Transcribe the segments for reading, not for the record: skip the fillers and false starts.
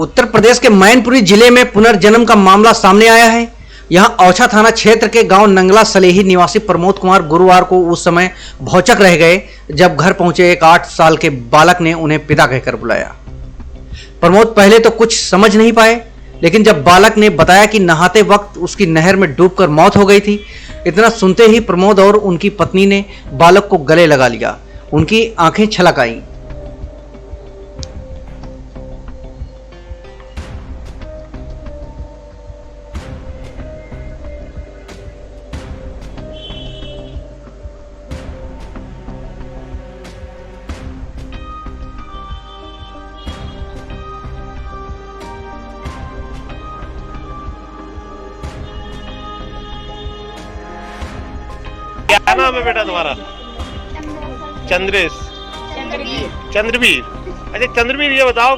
उत्तर प्रदेश के मैनपुरी जिले में पुनर्जन्म का मामला सामने आया है। यहां औछा थाना क्षेत्र के गांव नंगला सलेही निवासी प्रमोद कुमार गुरुवार को उस समय भौचक रह गए जब घर पहुंचे एक 8 साल के बालक ने उन्हें पिता कहकर बुलाया। प्रमोद पहले तो कुछ समझ नहीं पाए, लेकिन जब बालक ने बताया कि नहाते वक्त उसकी नहर में डूबकर मौत हो गई थी, इतना सुनते ही प्रमोद और उनकी पत्नी ने बालक को गले लगा लिया। उनकी आंखें छलक आईं। क्या नाम है बेटा तुम्हारा? चंद्रेश, चंद्रवीर। अच्छा चंद्रवीर, ये बताओ,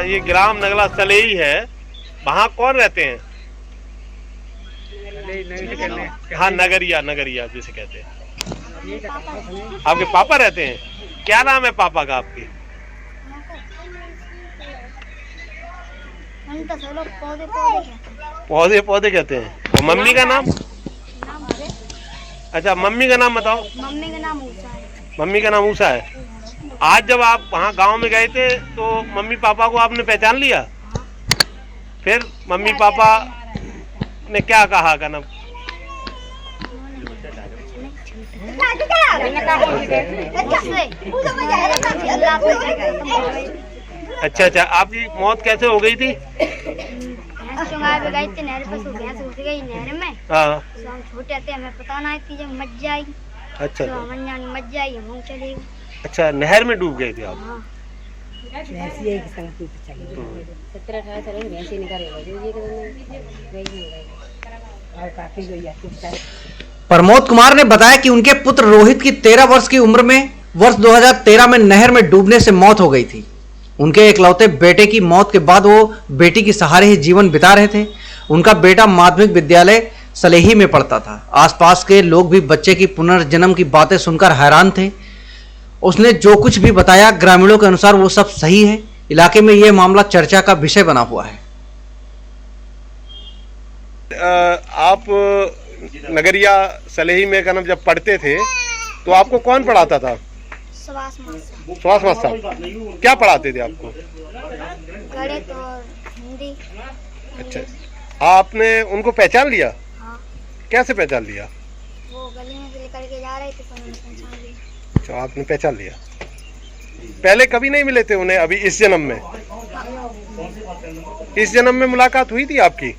ये ग्राम नगला सलेही है, वहाँ कौन रहते हैं? हाँ, नगरिया, नगरिया जिसे कहते हैं। आपके पापा रहते हैं? क्या नाम है पापा का आपके? पौधे पौधे कहते हैं। और मम्मी का नाम? अच्छा, मम्मी का नाम बताओ। मम्मी का नाम ऊषा है। मम्मी का नाम ऊषा है। आज जब आप वहाँ गांव में गए थे तो मम्मी पापा को आपने पहचान लिया? फिर मम्मी पापा ने क्या कहा का नाम? अच्छा अच्छा, आपकी मौत कैसे हो गई थी? गई थी नहर पर, घुस गई नहर में। हाँ, हम छोटे थे, हमें पता नहीं थी जब मच जाएगी। अच्छा तो हम मच जाएगी, हम चले गए। अच्छा, नहर में डूब गए थे आप? हाँ। प्रमोद कुमार ने बताया कि उनके पुत्र रोहित की 13 वर्ष की उम्र में वर्ष 2013 में नहर में डूबने से मौत हो गई थी। उनके इकलौते बेटे की मौत के बाद वो बेटी के सहारे ही जीवन बिता रहे थे। उनका बेटा माध्यमिक विद्यालय सलेही में पढ़ता था। आसपास के लोग भी बच्चे की पुनर्जन्म की बातें सुनकर हैरान थे। उसने जो कुछ भी बताया, ग्रामीणों के अनुसार वो सब सही है। इलाके में यह मामला चर्चा का विषय बना हुआ है। आप नगरिया सलेही में का नाम जब पढ़ते थे तो आपको कौन पढ़ाता था? सुभाष मास्टर। सुभाष मास्टर क्या पढ़ाते थे आपको? गणित और हिंदी। अच्छा, आपने उनको पहचान लिया? हाँ। कैसे पहचान लिया? वो गली में से लेकर के जा रहे थे तो हमने पहचान लिया। अच्छा, आपने पहचान लिया। पहले कभी नहीं मिले थे उन्हें? अभी इस जन्म में? इस जन्म में मुलाकात हुई थी आपकी?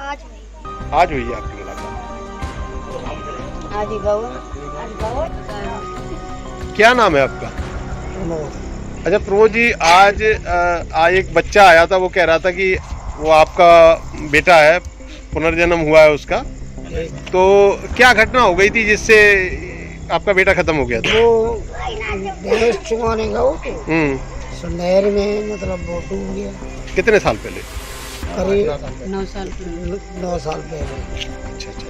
आज हुई है आपकी मुलाकात? क्या नाम है आपका? अच्छा प्रमोद जी, आज एक बच्चा आया था, वो कह रहा था कि वो आपका बेटा है, पुनर्जन्म हुआ है उसका। तो क्या घटना हो गई थी जिससे आपका बेटा खत्म हो गया था? वो भैंस चुगाने गया तो नहर में मतलब वो डूब गया। कितने साल पहले? करीब 9 साल पहले। अच्छा अच्छा।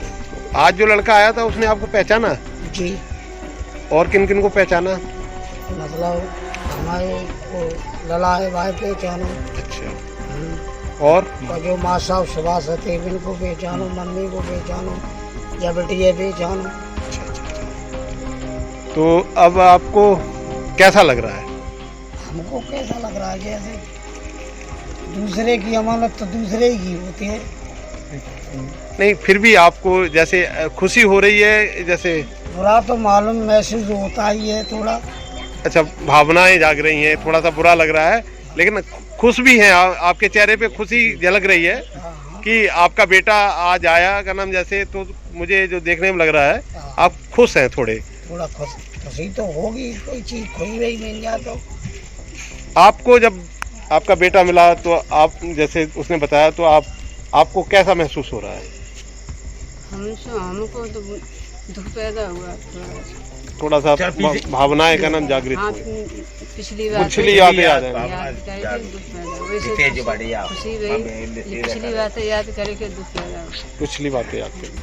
आज जो लड़का आया था उसने आपको पहचाना? जी। और किन किन को पहचाना? मतलब हमारे को लला है भाई पहचानो। अच्छा। और जो माँ साहब सुभाष थे इनको पहचानो, मम्मी को पहचानो, या बेटिया पहचानो। अच्छा अच्छा अच्छा। तो अब आपको कैसा लग रहा है? हमको कैसा लग रहा है जैसे दूसरे की अमानत तो दूसरे की होती है। नहीं, फिर भी आपको जैसे खुशी हो रही है? जैसे बुरा तो मालूम महसूस होता ही है थोड़ा। अच्छा, भावनाएं जाग रही हैं, थोड़ा सा बुरा लग रहा है, लेकिन खुश भी हैं। आपके चेहरे पे खुशी झलक रही है कि आपका बेटा आज आया का नाम, जैसे तो मुझे जो देखने में लग रहा है आप खुश हैं थोड़ा खुशी तो होगी, कोई चीज खोई नहीं मिल जाए तो। आपको जब आपका बेटा मिला तो आप जैसे उसने बताया तो आपको कैसा महसूस हो रहा है? हमको तो दुख पैदा हुआ थोड़ा सा भावनाएं का नाम जागृत हुई। पिछली बात याद है? पिछली बातें याद करके दुख पैदा हुआ। पिछली बातें याद करें।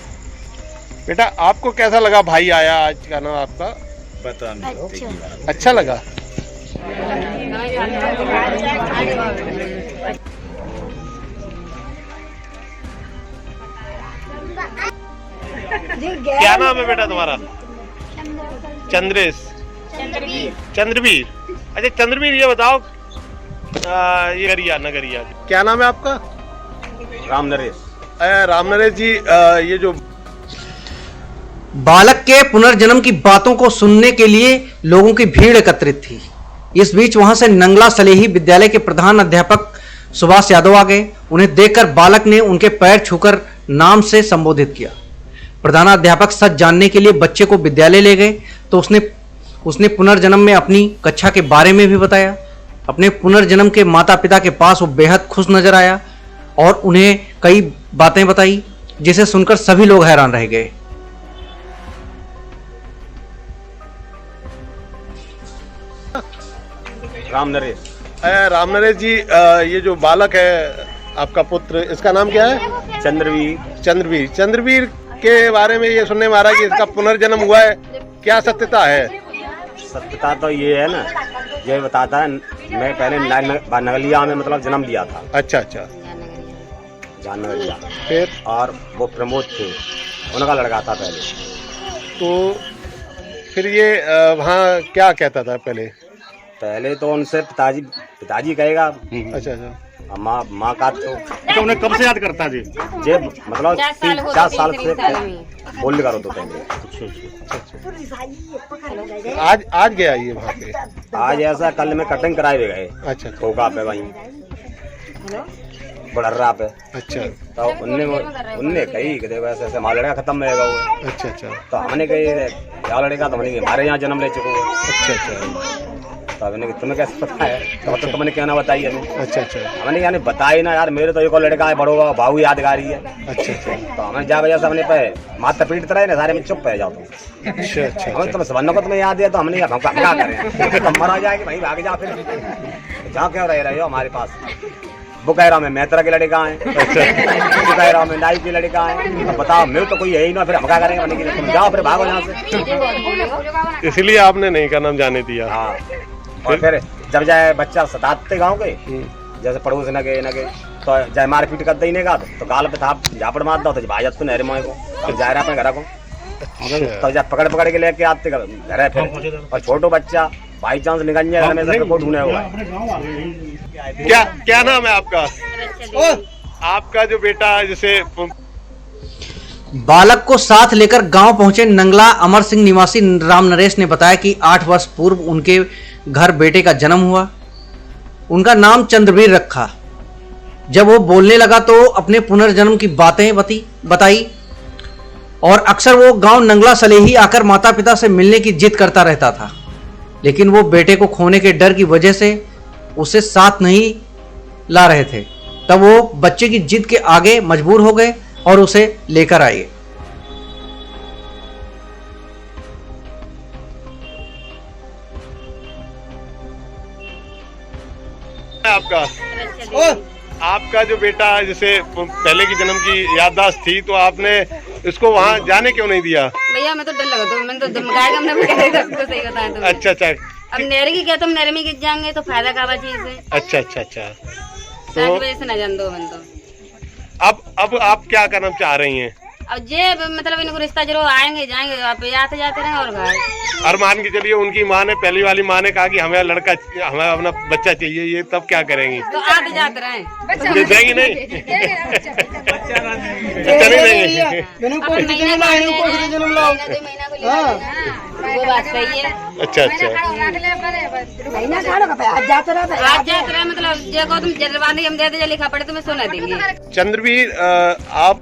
बेटा आपको कैसा लगा भाई आया आज का नाम आपका? अच्छा अच्छा लगा? क्या नाम है बेटा तुम्हारा? चंद्रेश, चंद्रवीर। अच्छा चंद्रवीर, ये बताओ ये नगरिया क्या नाम है आपका? रामनरेश। रामनरेश जी, ये जो बालक के पुनर्जन्म की बातों को सुनने के लिए लोगों की भीड़ एकत्रित थी। इस बीच वहां से नंगला सलेही विद्यालय के प्रधान अध्यापक सुभाष यादव आ गए। उन्हें देखकर बालक ने उनके पैर छूकर नाम से संबोधित किया। प्रधानाध्यापक सच जानने के लिए बच्चे को विद्यालय ले गए तो उसने पुनर्जन्म में अपनी कक्षा के बारे में भी बताया। अपने पुनर्जन्म के माता पिता के पास वो बेहद खुश नजर आया और उन्हें कई बातें बताई जिसे सुनकर सभी लोग हैरान रह गए। रामनरेश। रामनरेश जी, ये जो बालक है आपका पुत्र, इसका नाम क्या है? चंद्रवीर। चंद्रवीर। चंद्रवीर के बारे में ये सुनने में आ रहा है कि इसका पुनर्जन्म हुआ है, क्या सत्यता है? सत्यता तो ये है ना, ये बताता है मैं पहले नगलिया में मतलब जन्म लिया था। अच्छा अच्छा। जाननगलिया। फिर? और वो प्रमोद थे, उनका लड़का था पहले। तो फिर ये वहाँ क्या कहता था पहले? पहले तो उनसे पिताजी कहेगा। अच्छा अच्छा। माँ का तो उन्हें कब से याद करता जी? जे मतलब 4 साल से बोल करो तो पहले। आज गया ये वहाँ पे? आज ऐसा कल में कटिंग कराए हुए गए। अच्छा। ठोका पे वहीं बड़र्रा पे। अच्छा। तो उनने कही कि देखो ऐसे ऐसे हमारा लड़का खत्म रहेगा वो। अच्छा अच्छा। तो हमने कही क्या लड़का, तो हमने हमारे यहाँ जन्म ले चुके हो। अच्छा अच्छा। तो हमने तुम्हें कैसे पता है? तो तुमने क्या ना बताई हमें। अच्छा अच्छा। हमने यानी बताई ना यार, मेरे तो एक और लड़का है बड़ो भाऊ यादगारी है। अच्छा अच्छा। तो हमें जा वजह से हमने पे माता पीट रहे ना सारे में चुप रह जाओ तुम। अच्छा अच्छा। हमें तुम सबनों को तुम्हें याद है तो हमने क्या करें, तुम मर आ जाएगी भाई, भाग जा फिर जहाँ क्यों रह रहे हो हमारे पास। बुकैरा में मैत्रा के लड़का है, बुकैरा में नाई के लड़का है। तो बताओ मेरे तो कोई है ही ना, फिर हम क्या करेंगे? तुम जाओ फिर भागो यहाँ से। इसलिए आपने नहीं का नाम जाने दिया। हाँ। और फिर जब जाए बच्चा सताते गाँव के, जैसे पड़ोस न गए तो जाए मारपीट कर देने का तो गाल पे था झापड़ मार दो तो भाई जाते नहरे मोए को, अब जा रहा अपने घर को। तो जब पकड़ के लेके आते घर है फिर। और छोटो बच्चा बाई चांस निकल जाए घर में से को ढूंढे हुआ। क्या नाम है आपका? आपका जो बेटा है जिसे बालक को साथ लेकर गांव पहुंचे नंगला अमर सिंह निवासी रामनरेश ने बताया कि 8 वर्ष पूर्व उनके घर बेटे का जन्म हुआ। उनका नाम चंद्रवीर रखा। जब वो बोलने लगा तो अपने पुनर्जन्म की बातें बताई और अक्सर वो गांव नंगला सलेही आकर माता पिता से मिलने की जिद करता रहता था, लेकिन वो बेटे को खोने के डर की वजह से उसे साथ नहीं ला रहे थे। तब वो बच्चे की जिद के आगे मजबूर हो गए और उसे लेकर आए। आपका जो बेटा है जिसे पहले की जन्म की याददाश्त थी, तो आपने इसको वहाँ जाने क्यों नहीं दिया? भैया मैं तो डर लगा था, मैंने तो धमकाया हमने सही बताया तो। अच्छा अच्छा। अब नहर की क्या, तुम नहर में गिर जाएंगे तो फायदा का चीज से। अच्छा अच्छा अच्छा। तो वजह से न जान दो मन तो। अब आप क्या करना चाह रही हैं? अब जे मतलब इनको रिश्ता जरूर आएंगे जाएंगे, आप आते जाते रहेंगे और घर। और मान के चलिए उनकी माँ ने, पहली वाली माँ ने कहा कि हमें लड़का, हमें अपना बच्चा चाहिए, ये तब क्या करेंगी? तो आते जाते रहे देंगी नहीं? चली देंगे। वो बात सही है। अच्छा अच्छा। आज जाते रहे मतलब जगह तुम जरबानी हम दे दे लिखा पड़े तुम्हें सोना देंगे। चंद्रवीर, आप